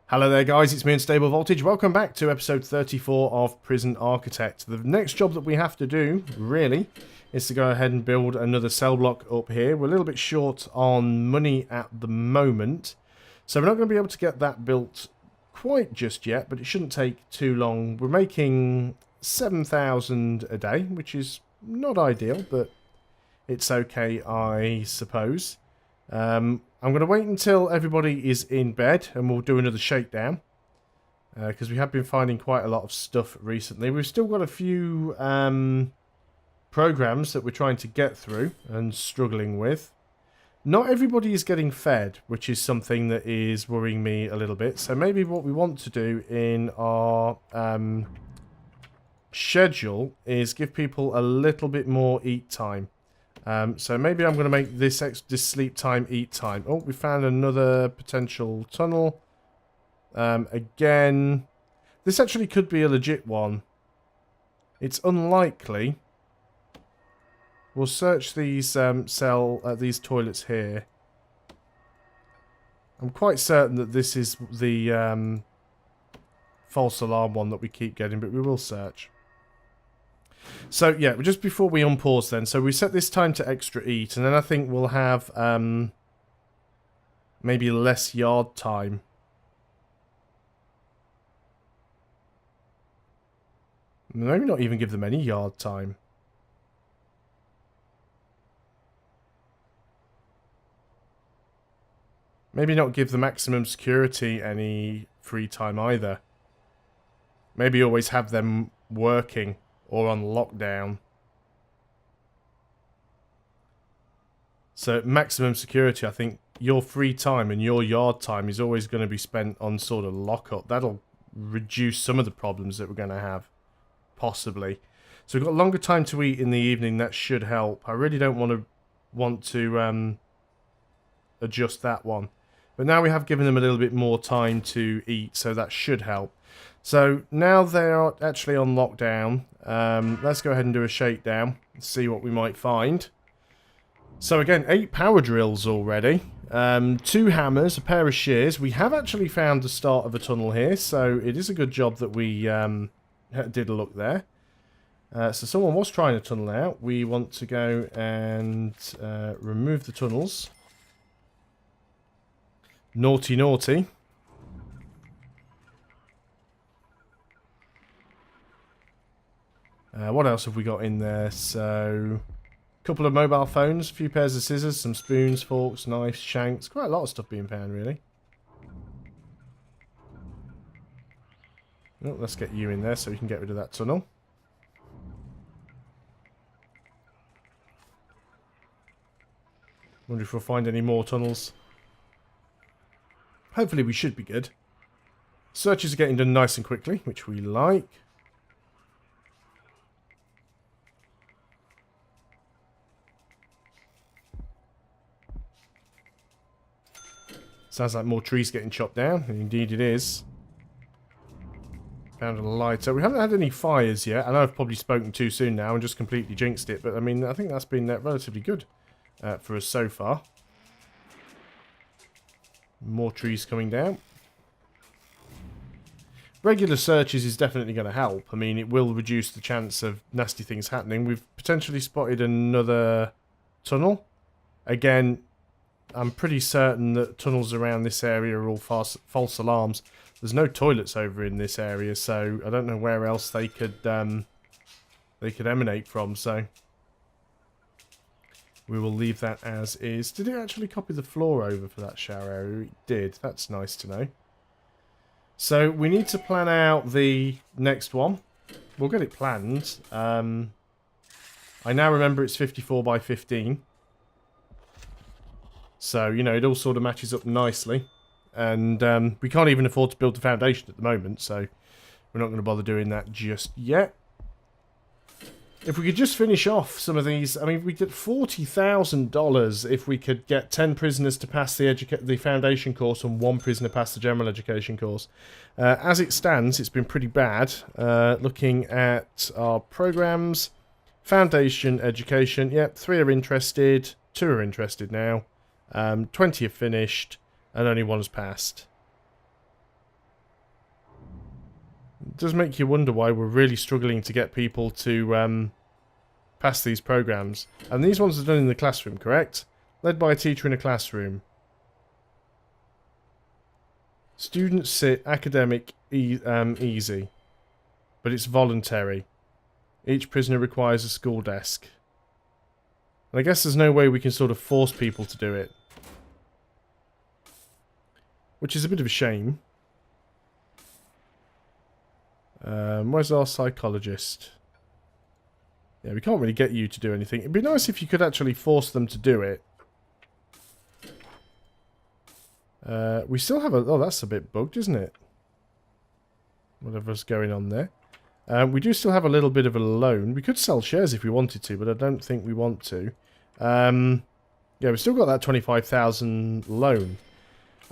Hello there guys, it's me Unstable Voltage. Welcome back to episode 34 of Prison Architect. The next job that we have to do, really, is to go ahead and build another cell block up here. We're a little bit short on money at the moment, so we're not going to be able to get that built quite just yet, but it shouldn't take too long. We're making 7,000 a day, which is not ideal, but it's okay, I suppose. I'm going to wait until everybody is in bed and we'll do another shakedown. Because we have been finding quite a lot of stuff recently. We've still got a few programs that we're trying to get through and struggling with. Not everybody is getting fed, which is something that is worrying me a little bit. So maybe what we want to do in our schedule is give people a little bit more eat time. So maybe I'm going to make this sleep time, eat time. Oh, we found another potential tunnel. Again, this actually could be a legit one. It's unlikely. We'll search these these toilets here. I'm quite certain that this is the false alarm one that we keep getting, but we will search. So, yeah, just before we unpause then, so we set this time to extra eat, and then I think we'll have maybe less yard time. Maybe not even give them any yard time. Maybe not give the maximum security any free time either. Maybe always have them working or on lockdown. So maximum security, I think your free time and your yard time is always going to be spent on sort of lockup. That'll reduce some of the problems that we're going to have, possibly. So we've got longer time to eat in the evening. That should help. I really don't want to adjust that one. But now we have given them a little bit more time to eat, so that should help. So now they're actually on lockdown. Let's go ahead and do a shakedown and see what we might find. So again, 8 power drills already. 2 hammers, a pair of shears. We have actually found the start of a tunnel here, so it is a good job that we did a look there. So someone was trying to tunnel out. We want to go and remove the tunnels. Naughty, naughty. What else have we got in there? So, a couple of mobile phones, a few pairs of scissors, some spoons, forks, knives, shanks. Quite a lot of stuff being found, really. Oh, let's get you in there so we can get rid of that tunnel. Wonder if we'll find any more tunnels. Hopefully we should be good. Searches are getting done nice and quickly, which we like. Sounds like more trees getting chopped down, and indeed it is. Found a lighter. We haven't had any fires yet. I know I've probably spoken too soon now and just completely jinxed it, but I mean, I think that's been relatively good for us so far. More trees coming down. Regular searches is definitely going to help. I mean, it will reduce the chance of nasty things happening. We've potentially spotted another tunnel. Again, I'm pretty certain that tunnels around this area are all false alarms. There's no toilets over in this area, so I don't know where else they could emanate from. So we will leave that as is. Did it actually copy the floor over for that shower area? It did. That's nice to know. So we need to plan out the next one. We'll get it planned. I now remember it's 54 by 15. So, you know, it all sort of matches up nicely. And we can't even afford to build the foundation at the moment, so we're not going to bother doing that just yet. If we could just finish off some of these... I mean, we get $40,000 if we could get 10 prisoners to pass the foundation course and 1 prisoner pass the general education course. As it stands, it's been pretty bad. Looking at our programs, foundation education, yep, 3 are interested, 2 are interested now. 20 have finished, and only 1 has passed. It does make you wonder why we're really struggling to get people to pass these programs. And these ones are done in the classroom, correct? Led by a teacher in a classroom. Students sit academic easy, but it's voluntary. Each prisoner requires a school desk. And I guess there's no way we can sort of force people to do it. Which is a bit of a shame. Where's our psychologist? Yeah, we can't really get you to do anything. It'd be nice if you could actually force them to do it. We still have a... Oh, that's a bit bugged, isn't it? Whatever's going on there. We do still have a little bit of a loan. We could sell shares if we wanted to, but I don't think we want to. Yeah, we've still got that 25,000 loan.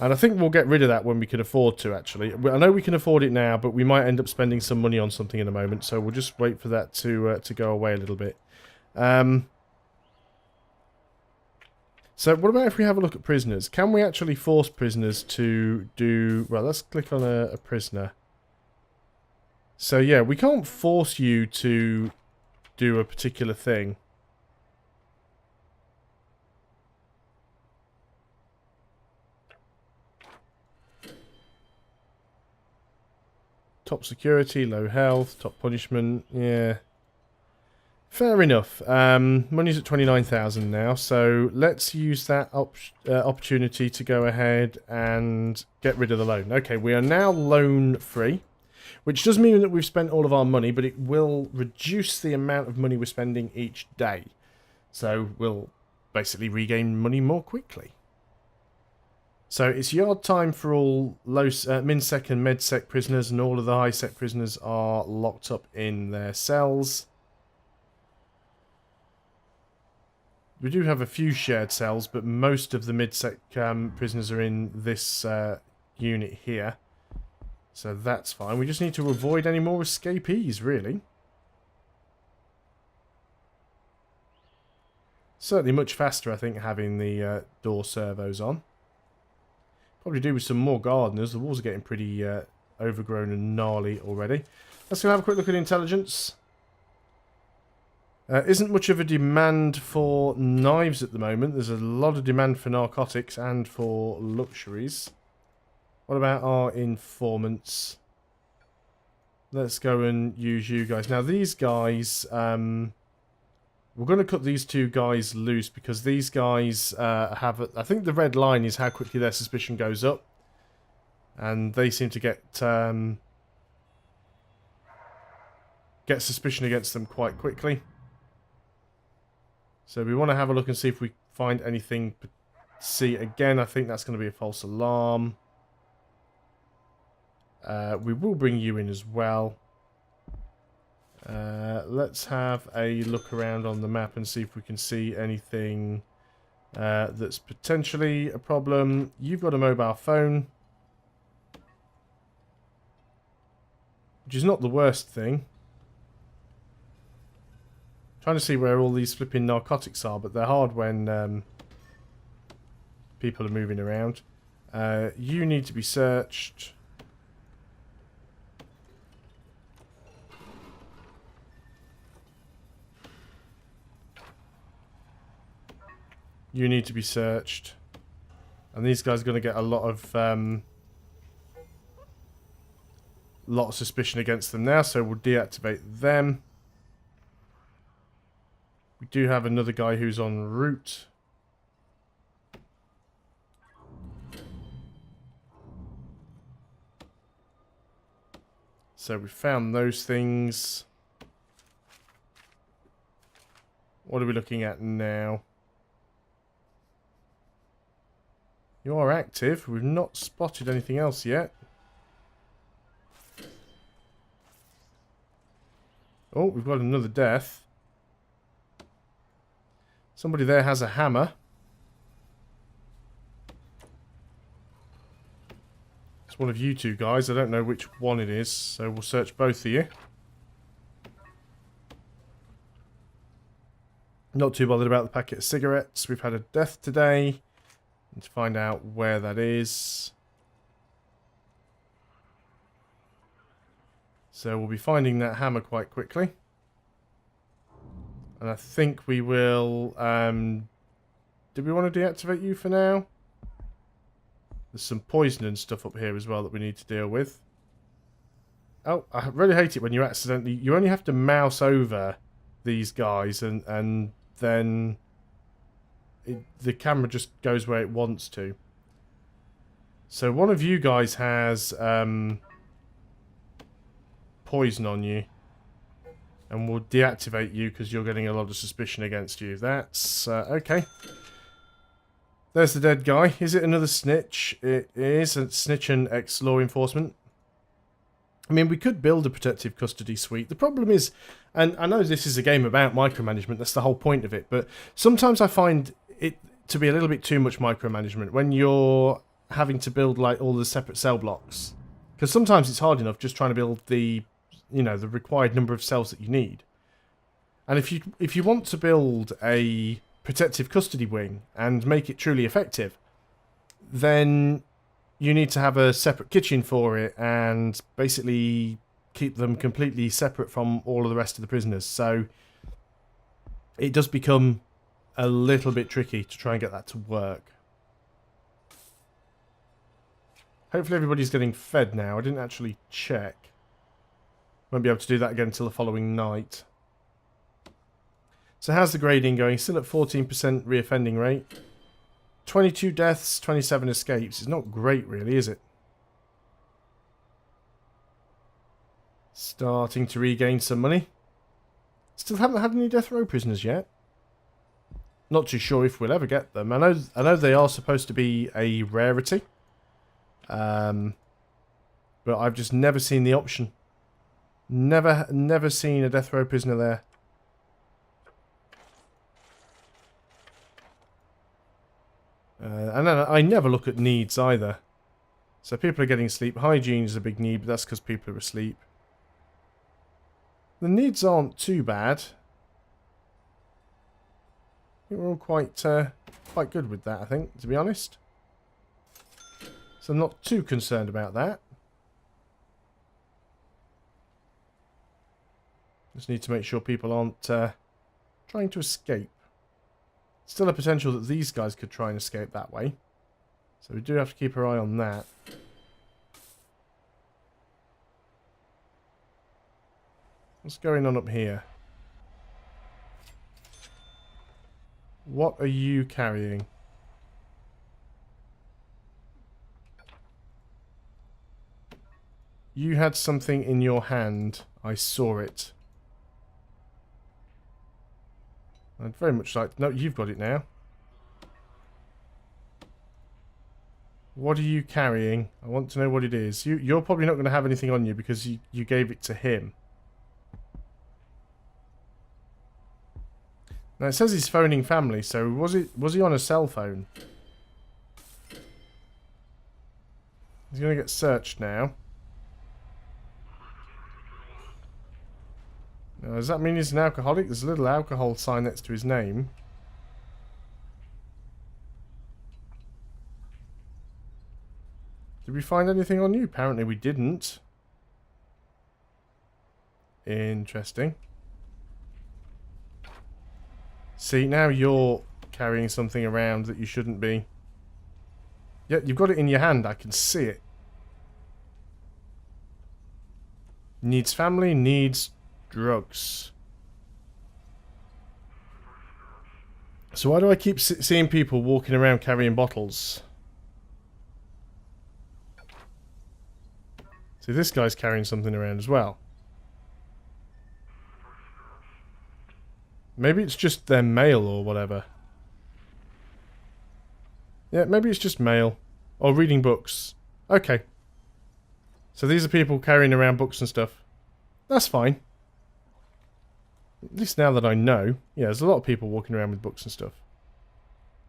And I think we'll get rid of that when we can afford to, actually. I know we can afford it now, but we might end up spending some money on something in a moment, so we'll just wait for that to go away a little bit. So what about if we have a look at prisoners? Can we actually force prisoners to do... Well, let's click on a prisoner. So yeah, we can't force you to do a particular thing. Top security, low health, top punishment, yeah. Fair enough. Money's at 29,000 now, so let's use that opportunity to go ahead and get rid of the loan. Okay, we are now loan free, which does mean that we've spent all of our money, but it will reduce the amount of money we're spending each day. So we'll basically regain money more quickly. So it's yard time for all low min-sec and med-sec prisoners, and all of the high-sec prisoners are locked up in their cells. We do have a few shared cells, but most of the mid-sec prisoners are in this unit here. So that's fine. We just need to avoid any more escapees, really. Certainly much faster, I think, having the door servos on. Probably do with some more gardeners. The walls are getting pretty overgrown and gnarly already. Let's go have a quick look at intelligence. Isn't much of a demand for knives at the moment. There's a lot of demand for narcotics and for luxuries. What about our informants? Let's go and use you guys. Now these guys, we're going to cut these two guys loose because these guys have... I think the red line is how quickly their suspicion goes up. And they seem to get suspicion against them quite quickly. So we want to have a look and see if we find anything. See, again, I think that's going to be a false alarm. We will bring you in as well. Let's have a look around on the map and see if we can see anything that's potentially a problem. You've got a mobile phone, which is not the worst thing. Trying to see where all these flipping narcotics are, but they're hard when people are moving around. You need to be searched. You need to be searched. And these guys are going to get a lot of suspicion against them now, so we'll deactivate them. We do have another guy who's en route. So we found those things. What are we looking at now? You are active. We've not spotted anything else yet. Oh, we've got another death. Somebody there has a hammer. It's one of you two guys. I don't know which one it is, so we'll search both of you. Not too bothered about the packet of cigarettes. We've had a death today. Need to find out where that is. So we'll be finding that hammer quite quickly. And I think we will... do we want to deactivate you for now? There's some poison and stuff up here as well that we need to deal with. Oh, I really hate it when you accidentally... You only have to mouse over these guys and then the camera just goes where it wants to. So one of you guys has poison on you. And we'll deactivate you because you're getting a lot of suspicion against you. That's... okay. There's the dead guy. Is it another snitch? It is. A snitch and ex-law enforcement. I mean, we could build a protective custody suite. The problem is, and I know this is a game about micromanagement, that's the whole point of it, but sometimes I find it to be a little bit too much micromanagement when you're having to build like all the separate cell blocks. Because sometimes it's hard enough just trying to build the, you know, the required number of cells that you need. And if you want to build a protective custody wing and make it truly effective, then you need to have a separate kitchen for it and basically keep them completely separate from all of the rest of the prisoners. So it does become a little bit tricky to try and get that to work. Hopefully everybody's getting fed now. I didn't actually check. Won't be able to do that again until the following night. So how's the grading going? Still at 14% reoffending rate. 22 deaths, 27 escapes. It's not great really, is it? Starting to regain some money. Still haven't had any death row prisoners yet. Not too sure if we'll ever get them. I know they are supposed to be a rarity. But I've just never seen the option. Never seen a death row prisoner there. And then I never look at needs either. So people are getting sleep. Hygiene is a big need, but that's because people are asleep. The needs aren't too bad. I think we're all quite good with that, I think, to be honest. So I'm not too concerned about that. Just need to make sure people aren't trying to escape. Still a potential that these guys could try and escape that way. So we do have to keep our eye on that. What's going on up here? What are you carrying? You had something in your hand. I saw it. I'd very much like to know. You've got it now. What are you carrying? I want to know what it is. You're probably not going to have anything on you because you gave it to him. Now it says he's phoning family, so was he on a cell phone? He's going to get searched now. Now, does that mean he's an alcoholic? There's a little alcohol sign next to his name. Did we find anything on you? Apparently we didn't. Interesting. See, now you're carrying something around that you shouldn't be. Yeah, you've got it in your hand. I can see it. Needs family, needs drugs. So why do I keep seeing people walking around carrying bottles? See, this guy's carrying something around as well. Maybe it's just their mail or whatever. Yeah, maybe it's just mail. Or reading books. Okay. So these are people carrying around books and stuff. That's fine. At least now that I know. Yeah, there's a lot of people walking around with books and stuff.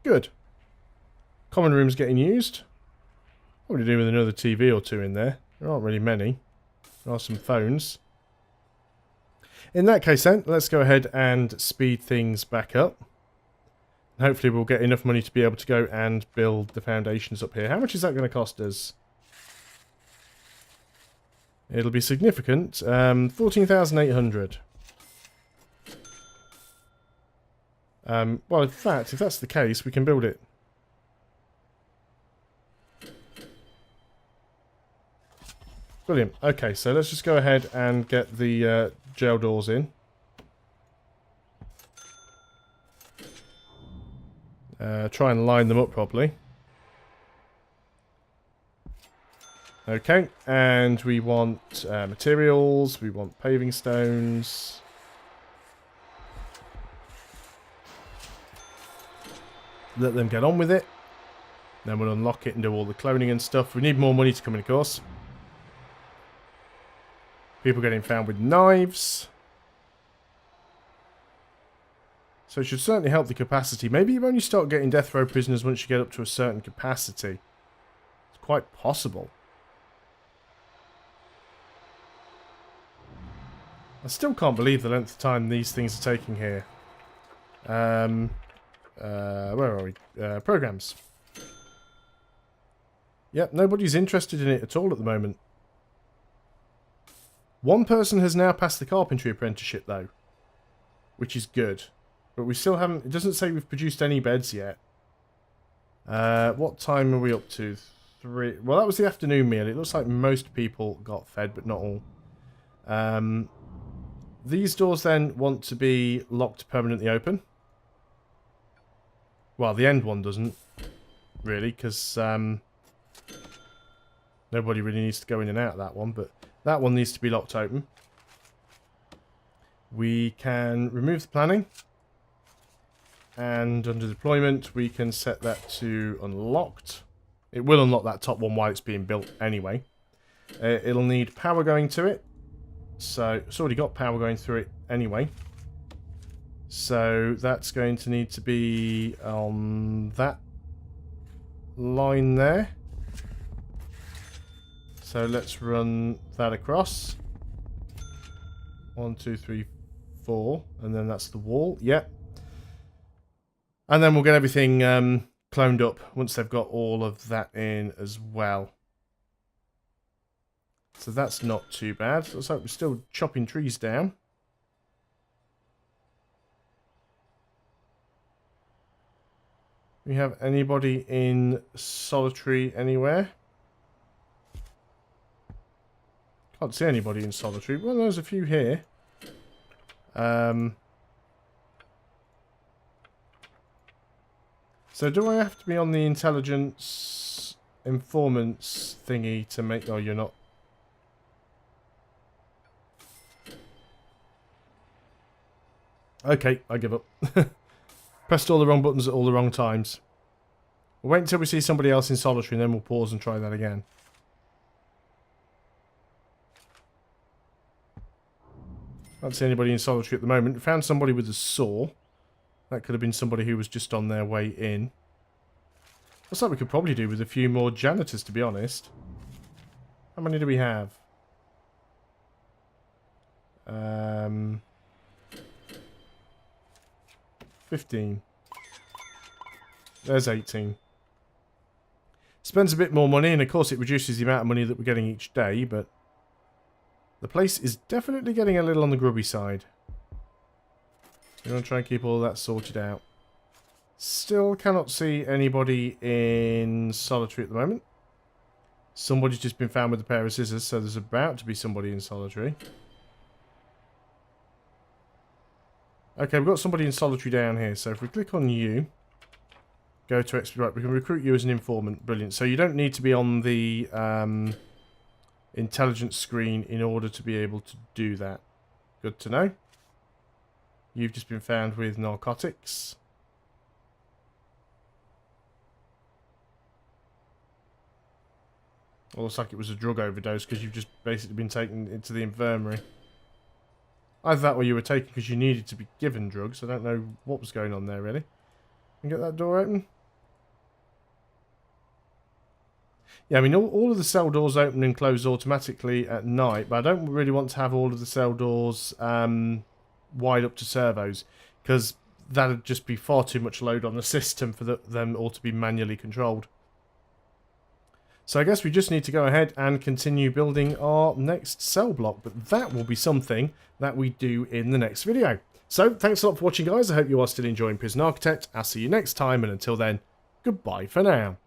Good. Common room's getting used. What would you do with another TV or two in there? There aren't really many. There are some phones. In that case then, let's go ahead and speed things back up. Hopefully we'll get enough money to be able to go and build the foundations up here. How much is that going to cost us? It'll be significant. 14,800. Well, in fact, if that's the case, we can build it. Brilliant. Okay, so let's just go ahead and get the jail doors in. Try and line them up properly. Okay, and we want materials, we want paving stones. Let them get on with it. Then we'll unlock it and do all the cloning and stuff. We need more money to come in, of course. People getting found with knives. So it should certainly help the capacity. Maybe you only start getting death row prisoners once you get up to a certain capacity. It's quite possible. I still can't believe the length of time these things are taking here. Where are we? Programs. Yep, nobody's interested in it at all at the moment. One person has now passed the carpentry apprenticeship though, which is good. But we still haven't, it doesn't say we've produced any beds yet. What time are we up to? 3. Well, that was the afternoon meal. It looks like most people got fed, but not all. These doors then want to be locked permanently open. Well, the end one doesn't, really, because nobody really needs to go in and out of that one, but that one needs to be locked open. We can remove the planning. And under deployment, we can set that to unlocked. It will unlock that top one while it's being built anyway. It'll need power going to it. So it's already got power going through it anyway. So that's going to need to be on that line there. So let's run that across. 1, 2, 3, 4. And then that's the wall. Yep. And then we'll get everything cloned up once they've got all of that in as well. So that's not too bad. Looks like we're still chopping trees down. We have anybody in solitary anywhere? Can't see anybody in solitary. Well, there's a few here. So do I have to be on the intelligence informants thingy to make... Oh, you're not. Okay, I give up. Pressed all the wrong buttons at all the wrong times. We'll wait until we see somebody else in solitary and then we'll pause and try that again. Can't see anybody in solitary at the moment. We found somebody with a saw. That could have been somebody who was just on their way in. Looks like we could probably do with a few more janitors, to be honest. How many do we have? 15. There's 18. Spends a bit more money, and of course it reduces the amount of money that we're getting each day, but the place is definitely getting a little on the grubby side. We're going to try and keep all that sorted out. Still cannot see anybody in solitary at the moment. Somebody's just been found with a pair of scissors, so there's about to be somebody in solitary. Okay, we've got somebody in solitary down here, so if we click on you, go to expedite, we can recruit you as an informant. Brilliant. So you don't need to be on the intelligence screen in order to be able to do that. Good to know. You've just been found with narcotics. Well, looks like it was a drug overdose because you've just basically been taken into the infirmary. Either that or you were taken because you needed to be given drugs. I don't know what was going on there, really. Can you get that door open? Yeah, I mean, all of the cell doors open and close automatically at night, but I don't really want to have all of the cell doors wide up to servos, because that would just be far too much load on the system for them all to be manually controlled. So I guess we just need to go ahead and continue building our next cell block, but that will be something that we do in the next video. So thanks a lot for watching, guys. I hope you are still enjoying Prison Architect. I'll see you next time, and until then, goodbye for now.